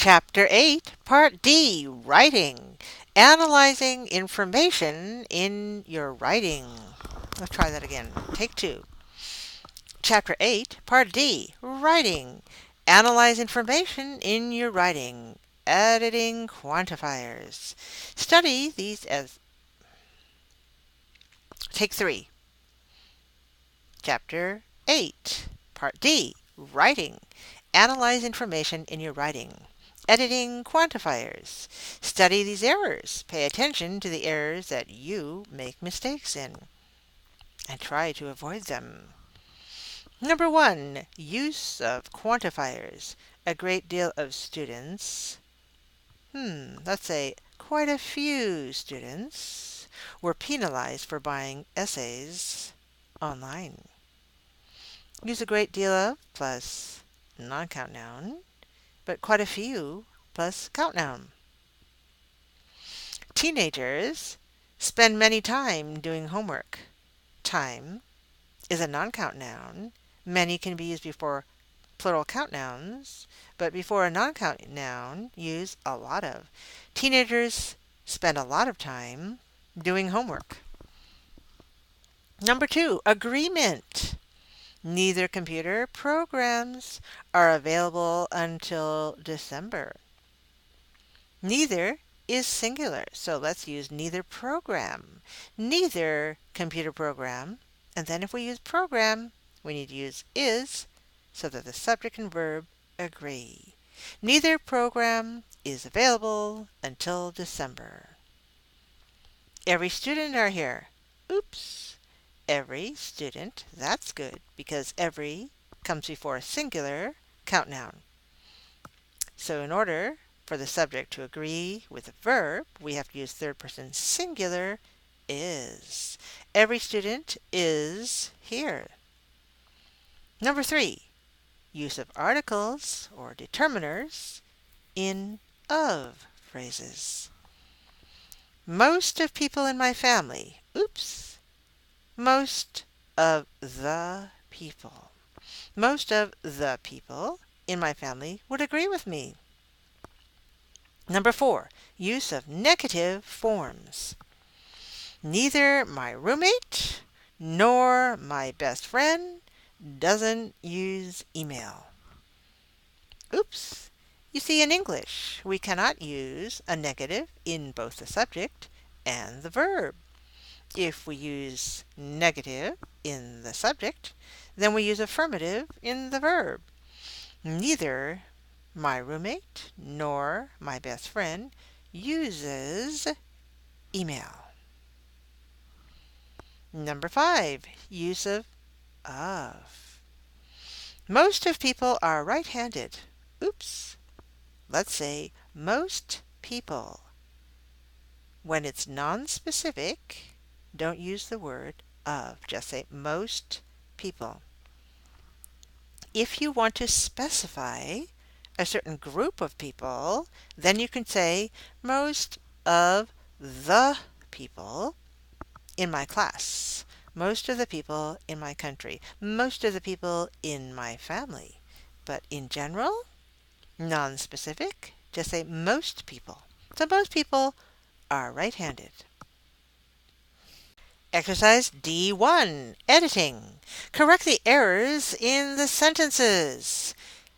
Chapter 8, Part D, Writing. Analyzing information in your writing. Let's try that again. Take two. Chapter 8, Part D, Writing. Analyze information in your writing. Editing quantifiers. Study these as... Take 3. Chapter 8, Part D, Writing. Analyze information in your writing. Editing quantifiers. Study these errors. Pay attention to the errors that you make mistakes in, and try to avoid them. Number 1. Use of quantifiers. A great deal of students, let's say quite a few students, were penalized for buying essays online. Use a great deal of plus non-count noun, but quite a few plus count noun. Teenagers spend many time doing homework. Time is a non-count noun. Many can be used before plural count nouns, but before a non-count noun, use a lot of. Teenagers spend a lot of time doing homework. Number 2, agreement. Neither computer programs are available until December. Neither is singular, so let's use neither program. Neither computer program, and then if we use program, we need to use is so that the subject and verb agree. Neither program is available until December. Every student are here. Oops. Every student, that's good, because every comes before a singular count noun. So in order for the subject to agree with the verb, we have to use third person singular is. Every student is here. Number 3, use of articles or determiners in of phrases. Most of people in my family. Oops. Most of the people. Most of the people in my family would agree with me. Number 4, use of negative forms. Neither my roommate nor my best friend doesn't use email. Oops. You see, in English, we cannot use a negative in both the subject and the verb. If we use negative in the subject, then we use affirmative in the verb. Neither my roommate nor my best friend uses email. Number 5, use of. Most of people are right-handed. Oops. Let's say most people. When it's non-specific, don't use the word of. Just say most people. If you want to specify a certain group of people, then you can say most of the people in my class, most of the people in my country, most of the people in my family. But in general, non-specific, just say most people. So most people are right-handed. Exercise D1, editing. Correct the errors in the sentences.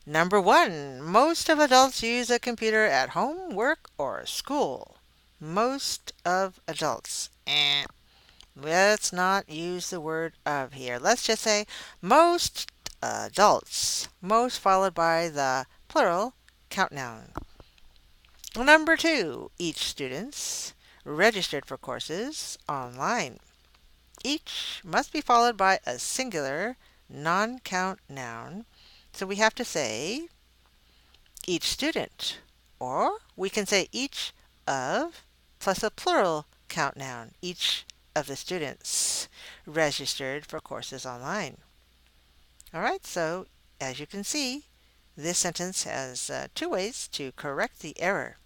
Number 1, most of adults use a computer at home, work, or school. Most of adults. Let's not use the word of here. Let's just say most adults. Most followed by the plural count noun. Number 2, each student's registered for courses online. Each must be followed by a singular non-count noun. So we have to say each student, or we can say each of plus a plural count noun, each of the students registered for courses online. All right, so as you can see, this sentence has 2 ways to correct the error.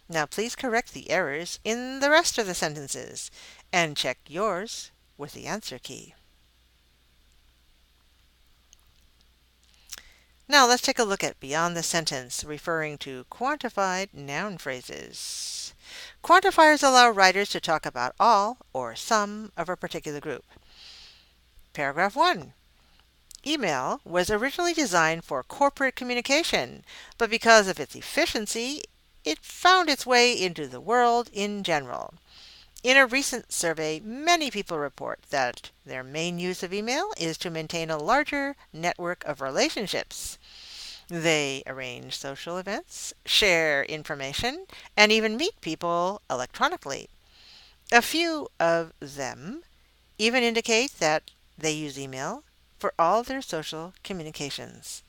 Now please correct the errors in the rest of the sentences and check yours with the answer key. Now let's take a look at beyond the sentence, referring to quantified noun phrases. Quantifiers allow writers to talk about all or some of a particular group. Paragraph 1. Email was originally designed for corporate communication, but because of its efficiency, it found its way into the world in general. In a recent survey, many people report that their main use of email is to maintain a larger network of relationships. They arrange social events, share information, and even meet people electronically. A few of them even indicate that they use email for all their social communications.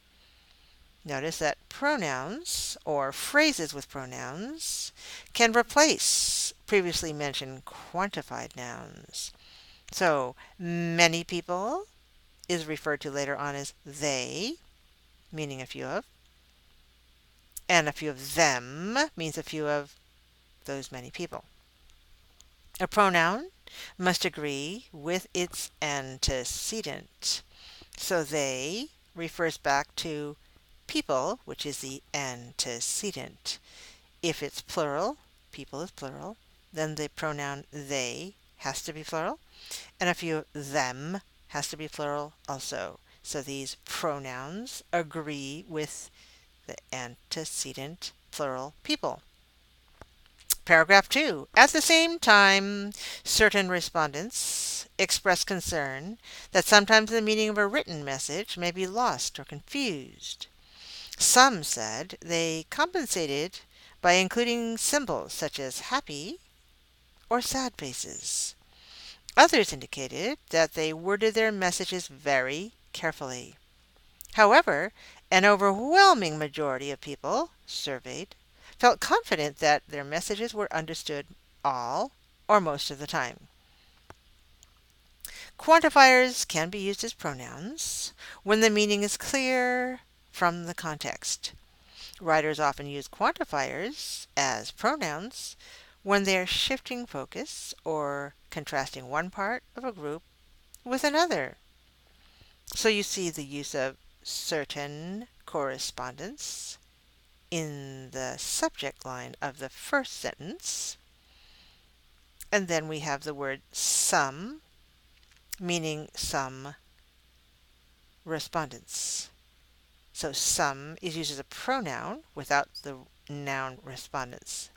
Notice that pronouns or phrases with pronouns can replace previously mentioned quantified nouns. So, many people is referred to later on as they, meaning a few of, and a few of them means a few of those many people. A pronoun must agree with its antecedent. So they refers back to people, which is the antecedent. If it's plural, people is plural, then the pronoun they has to be plural, and a few them has to be plural also. So these pronouns agree with the antecedent plural people. Paragraph 2. At the same time, certain respondents express concern that sometimes the meaning of a written message may be lost or confused. Some said they compensated by including symbols such as happy or sad faces. Others indicated that they worded their messages very carefully. However, an overwhelming majority of people surveyed felt confident that their messages were understood all or most of the time. Quantifiers can be used as pronouns when the meaning is clear from the context. Writers often use quantifiers as pronouns when they are shifting focus or contrasting one part of a group with another. So you see the use of certain correspondence in the subject line of the first sentence. And then we have the word some, meaning some respondents. So some is used as a pronoun without the noun respondents.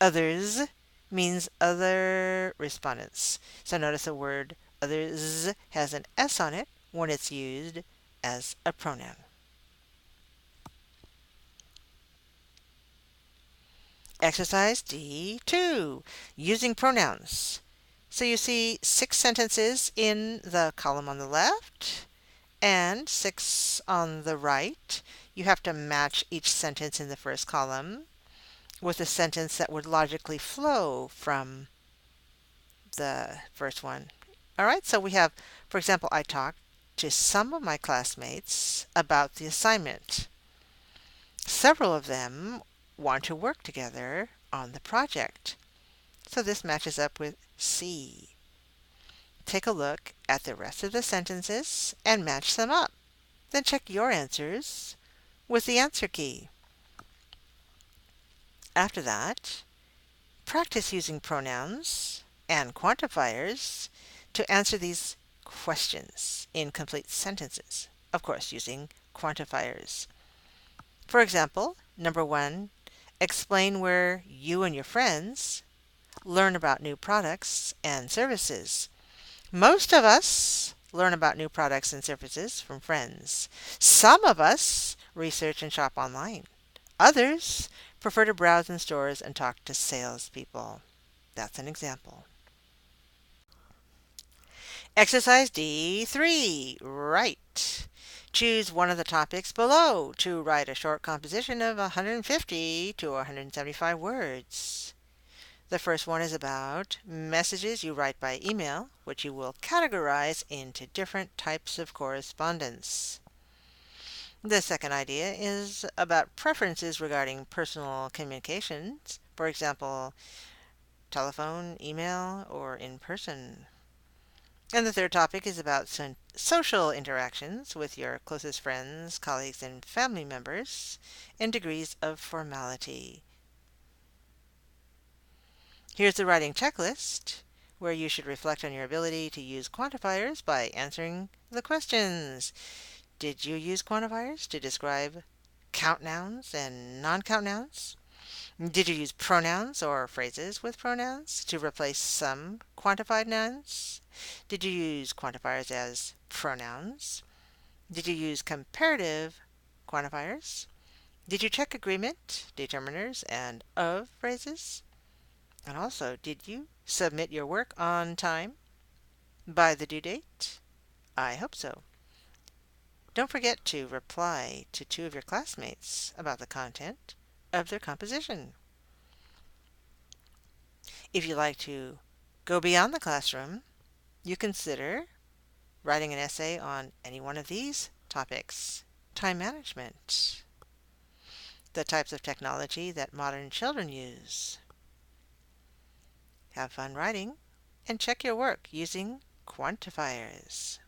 Others means other respondents. So notice the word others has an S on it when it's used as a pronoun. Exercise D2, using pronouns. So you see 6 sentences in the column on the left and 6 on the right. You have to match each sentence in the first column with a sentence that would logically flow from the first one. All right, so we have, for example, I talked to some of my classmates about the assignment. Several of them want to work together on the project. So this matches up with C. Take a look at the rest of the sentences and match them up. Then check your answers with the answer key. After that, practice using pronouns and quantifiers to answer these questions in complete sentences. Of course, using quantifiers. For example, number 1, explain where you and your friends learn about new products and services. Most of us learn about new products and services from friends. Some of us research and shop online. Others prefer to browse in stores and talk to salespeople. That's an example. Exercise D3. Write. Choose one of the topics below to write a short composition of 150 to 175 words. The first one is about messages you write by email, which you will categorize into different types of correspondence. The second idea is about preferences regarding personal communications, for example, telephone, email, or in person. And the third topic is about social interactions with your closest friends, colleagues, and family members, and degrees of formality. Here's the writing checklist where you should reflect on your ability to use quantifiers by answering the questions. Did you use quantifiers to describe count nouns and non-count nouns? Did you use pronouns or phrases with pronouns to replace some quantified nouns? Did you use quantifiers as pronouns? Did you use comparative quantifiers? Did you check agreement, determiners, and of phrases? And also, did you submit your work on time by the due date? I hope so. Don't forget to reply to two of your classmates about the content of their composition. If you'd like to go beyond the classroom, you consider writing an essay on any one of these topics. Time management, the types of technology that modern children use. Have fun writing and check your work using quantifiers.